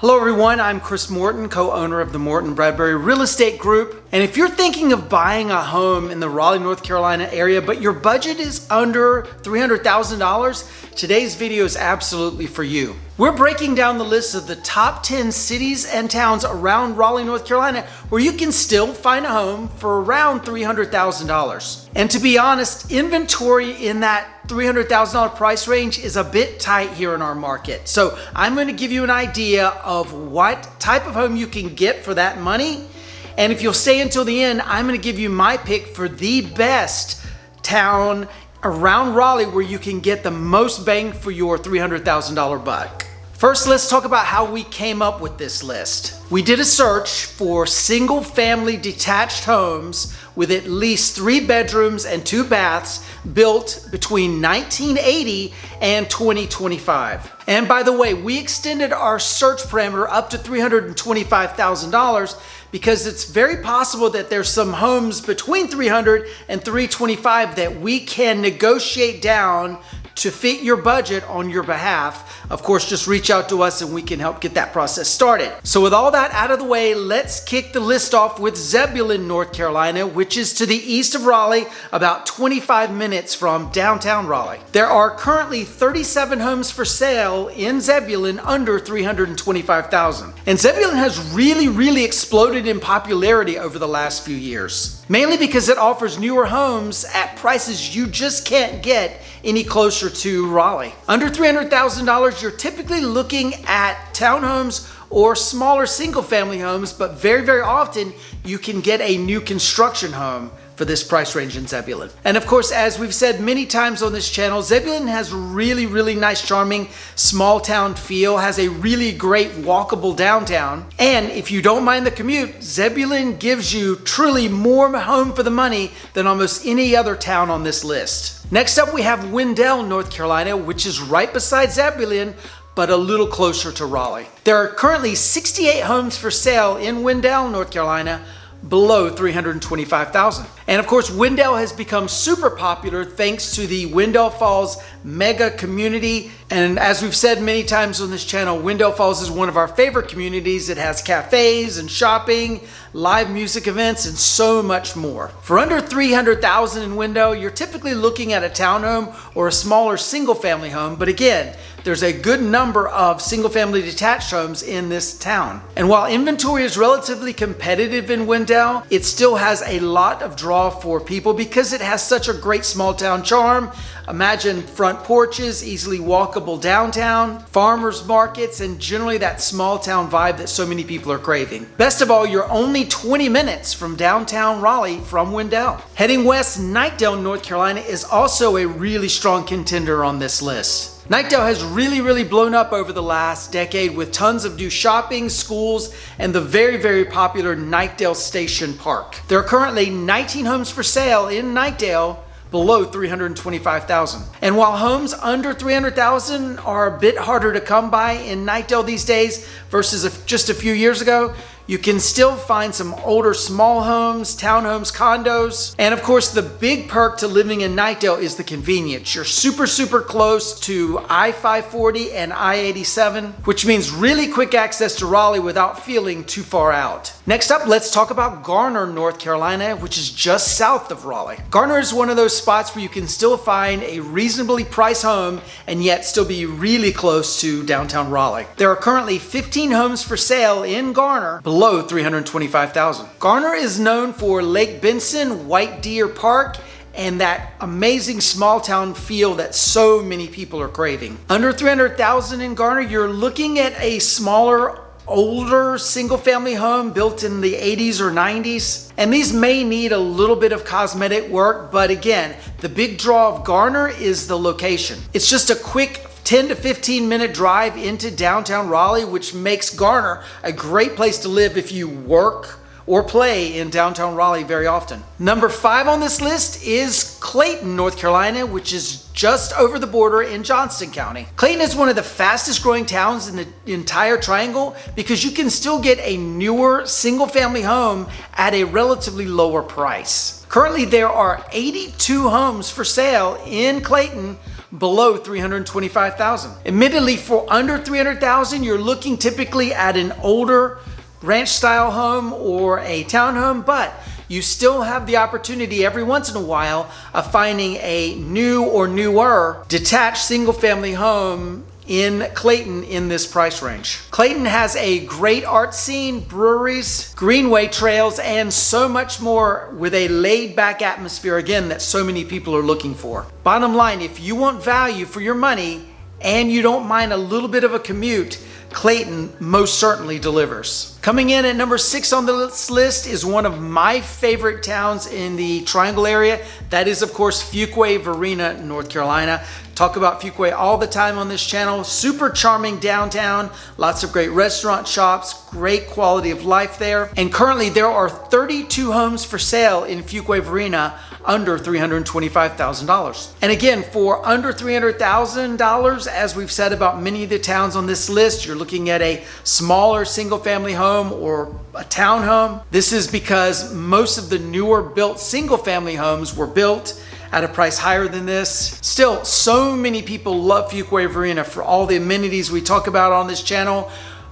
Hello everyone, I'm Chris Morton, co-owner of the Morton Bradbury Real Estate Group. And if you're thinking of buying a home in the Raleigh, North Carolina area, but your budget is under $300,000, today's video is absolutely for you. We're breaking down the list of the top 10 cities and towns around Raleigh, North Carolina, where you can still find a home for around $300,000. And to be honest, inventory in that $300,000 price range is a bit tight here in our market. So I'm going to give you an idea of what type of home you can get for that money. And if you'll stay until the end, I'm going to give you my pick for the best town around Raleigh where you can get the most bang for your $300,000 buck. First, let's talk about how we came up with this list. We did a search for single-family detached homes with at least 3 bedrooms and 2 baths built between 1980 and 2025. And by the way, we extended our search parameter up to $325,000 because it's very possible that there's some homes between $300,000 and $325,000 that we can negotiate down to fit your budget on your behalf. Of course, just reach out to us and we can help get that process started. So with all that out of the way, let's kick the list off with Zebulon, North Carolina, which is to the east of Raleigh, about 25 minutes from downtown Raleigh. There are currently 37 homes for sale in Zebulon under $325,000. And Zebulon has really exploded in popularity over the last few years, mainly because it offers newer homes at prices you just can't get any closer to Raleigh. Under $300,000, you're typically looking at townhomes or smaller single-family homes, but very often you can get a new construction home for this price range in Zebulon. And of course, as we've said many times on this channel, Zebulon has really nice, charming, small town feel, has a really great walkable downtown. And if you don't mind the commute, Zebulon gives you truly more home for the money than almost any other town on this list. Next up, we have Wendell, North Carolina, which is right beside Zebulon, but a little closer to Raleigh. There are currently 68 homes for sale in Wendell, North Carolina, below $325,000. And of course, Wendell has become super popular thanks to the Wendell Falls mega community. And as we've said many times on this channel, Wendell Falls is one of our favorite communities. It has cafes and shopping, live music events, and so much more. For under $300,000 in Wendell, you're typically looking at a townhome or a smaller single-family home. But again, there's a good number of single-family detached homes in this town. And while inventory is relatively competitive in Wendell, it still has a lot of draw for people because it has such a great small town charm. Imagine front porches, easily walkable downtown, farmers markets, and generally that small town vibe that so many people are craving. Best of all, you're only 20 minutes from downtown Raleigh from Wendell. Heading west, Knightdale, North Carolina is also a really strong contender on this list. Knightdale has really blown up over the last decade with tons of new shopping, schools, and the very popular Knightdale Station Park. There are currently 19 homes for sale in Knightdale below $325,000. And while homes under $300,000 are a bit harder to come by in Knightdale these days versus just a few years ago, you can still find some older small homes, townhomes, condos. And of course, the big perk to living in Knightdale is the convenience. You're super close to I-540 and I-87, which means really quick access to Raleigh without feeling too far out. Next up, let's talk about Garner, North Carolina, which is just south of Raleigh. Garner is one of those spots where you can still find a reasonably priced home and yet still be really close to downtown Raleigh. There are currently 15 homes for sale in Garner below $325,000. Garner is known for Lake Benson, White Deer Park, and that amazing small town feel that so many people are craving. Under $300,000 in Garner, you're looking at a smaller, older single-family home built in the 80s or 90s. And these may need a little bit of cosmetic work, but again, the big draw of Garner is the location. It's just a quick 10 to 15 minute drive into downtown Raleigh, which makes Garner a great place to live if you work or play in downtown Raleigh very often. Number 5 on this list is Clayton, North Carolina, which is just over the border in Johnston County. Clayton is one of the fastest growing towns in the entire triangle because you can still get a newer single-family home at a relatively lower price. Currently, there are 82 homes for sale in Clayton below $325,000. Admittedly, for under $300,000, you're looking typically at an older ranch style home or a townhome, but you still have the opportunity every once in a while of finding a new or newer detached single family home in Clayton in this price range. Clayton has a great art scene, breweries, greenway trails, and so much more with a laid back atmosphere, again, that so many people are looking for. Bottom line, if you want value for your money and you don't mind a little bit of a commute, Clayton most certainly delivers. Coming in at number 6 on this list is one of my favorite towns in the Triangle area. That is, of course, Fuquay-Varina, North Carolina. Talk about Fuquay all the time on this channel. Super charming downtown, lots of great restaurant shops, great quality of life there. And currently there are 32 homes for sale in Fuquay-Varina under $325,000. And again, for under $300,000, as we've said about many of the towns on this list, you're looking at a smaller single family home or a townhome. This is because most of the newer built single family homes were built at a price higher than this. Still, so many people love Fuquay-Varina for all the amenities we talk about on this channel,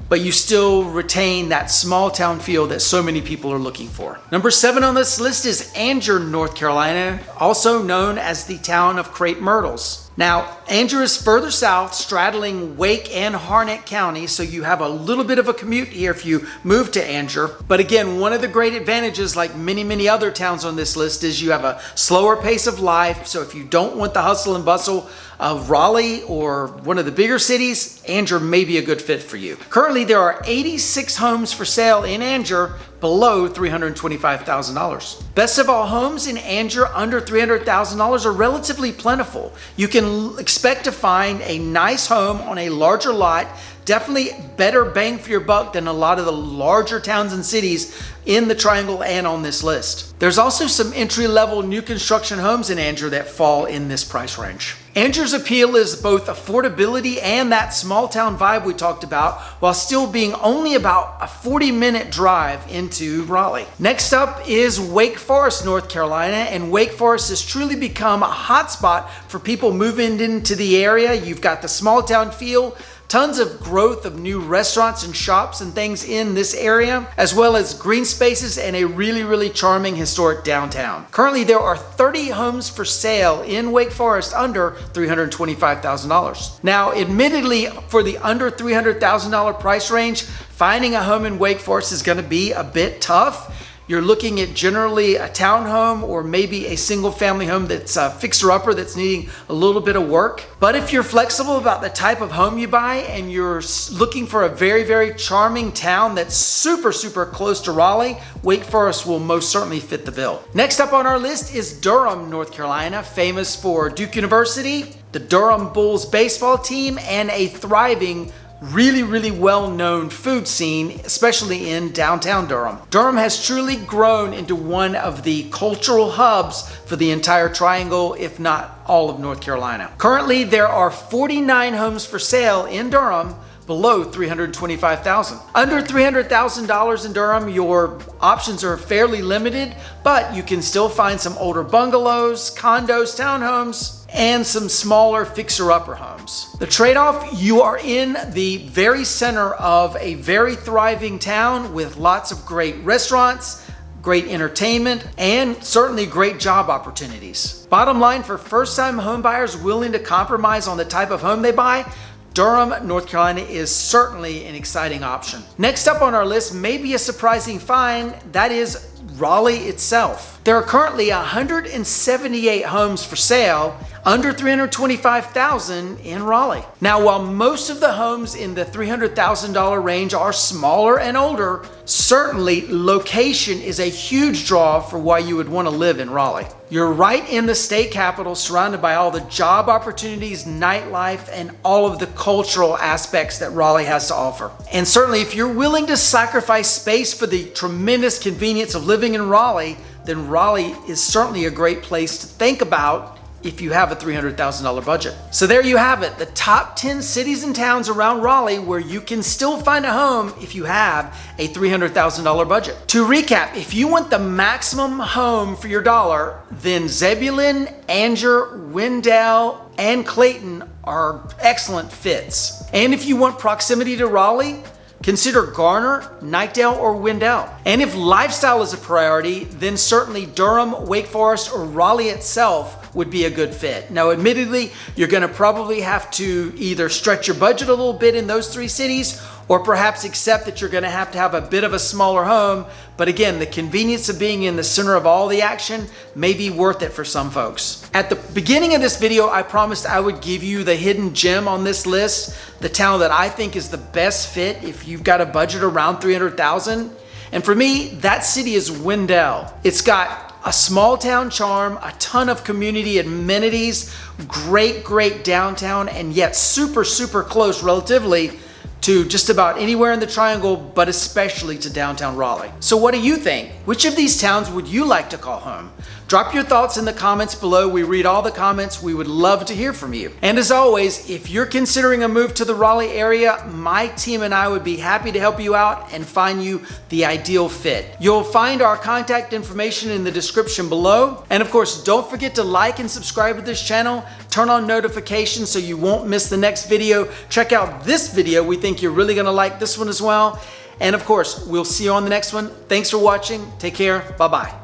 but you still retain that small town feel that so many people are looking for. Number 7 on this list is Anger, North Carolina, also known as the town of Crepe Myrtles. Now, Anger is further south, straddling Wake and Harnett County, so you have a little bit of a commute here if you move to Anger. But again, one of the great advantages, like many other towns on this list, is you have a slower pace of life. So if you don't want the hustle and bustle of Raleigh or one of the bigger cities, Anger may be a good fit for you. Currently, there are 86 homes for sale in Anger below $325,000. Best of all, homes in Anger under $300,000 are relatively plentiful. You can expect to find a nice home on a larger lot, definitely better bang for your buck than a lot of the larger towns and cities in the Triangle and on this list. There's also some entry-level new construction homes in Anger that fall in this price range. Anger's appeal is both affordability and that small town vibe we talked about, while still being only about a 40-minute drive into Raleigh. Next up is Wake Forest, North Carolina, and Wake Forest has truly become a hotspot for people moving into the area. You've got the small town feel, tons of growth of new restaurants and shops and things in this area, as well as green spaces and a really charming historic downtown. Currently, there are 30 homes for sale in Wake Forest under $325,000. Now, admittedly, for the under $300,000 price range, finding a home in Wake Forest is going to be a bit tough. You're looking at generally a townhome or maybe a single family home that's a fixer-upper that's needing a little bit of work. But if you're flexible about the type of home you buy and you're looking for a very charming town that's super close to Raleigh, Wake Forest will most certainly fit the bill. Next up on our list is Durham, North Carolina, famous for Duke University, the Durham Bulls baseball team, and a thriving really well-known food scene, especially in downtown Durham. Durham has truly grown into one of the cultural hubs for the entire Triangle, if not all of North Carolina. Currently, there are 49 homes for sale in Durham below $325,000. Under $300,000 in Durham, your options are fairly limited, but you can still find some older bungalows, condos, townhomes, and some smaller fixer-upper homes. The trade-off, you are in the very center of a very thriving town with lots of great restaurants, great entertainment, and certainly great job opportunities. Bottom line, for first-time home buyers willing to compromise on the type of home they buy, Durham, North Carolina is certainly an exciting option. Next up on our list may be a surprising find, that is Raleigh itself. There are currently 178 homes for sale under $325,000 in Raleigh. Now, while most of the homes in the $300,000 range are smaller and older, certainly location is a huge draw for why you would want to live in Raleigh. You're right in the state capital, surrounded by all the job opportunities, nightlife, and all of the cultural aspects that Raleigh has to offer. And certainly, if you're willing to sacrifice space for the tremendous convenience of living in Raleigh, then Raleigh is certainly a great place to think about if you have a $300,000 budget. So there you have it, the top 10 cities and towns around Raleigh where you can still find a home if you have a $300,000 budget. To recap, if you want the maximum home for your dollar, then Zebulon, Anger, Wendell, and Clayton are excellent fits. And if you want proximity to Raleigh, consider Garner, Knightdale, or Wendell. And if lifestyle is a priority, then certainly Durham, Wake Forest, or Raleigh itself would be a good fit. Now, admittedly, you're gonna probably have to either stretch your budget a little bit in those three cities, or perhaps accept that you're gonna have to have a bit of a smaller home. But again, the convenience of being in the center of all the action may be worth it for some folks. At the beginning of this video, I promised I would give you the hidden gem on this list, the town that I think is the best fit if you've got a budget around $300,000. And for me, that city is Wendell. It's got a small town charm, a ton of community amenities, great downtown, and yet super close relatively to just about anywhere in the triangle, but especially to downtown Raleigh. So what do you think? Which of these towns would you like to call home? Drop your thoughts in the comments below. We read all the comments. We would love to hear from you. And as always, if you're considering a move to the Raleigh area, my team and I would be happy to help you out and find you the ideal fit. You'll find our contact information in the description below. And of course, don't forget to like and subscribe to this channel. Turn on notifications so you won't miss the next video. Check out this video. We think you're really gonna like this one as well. And of course, we'll see you on the next one. Thanks for watching. Take care. Bye-bye.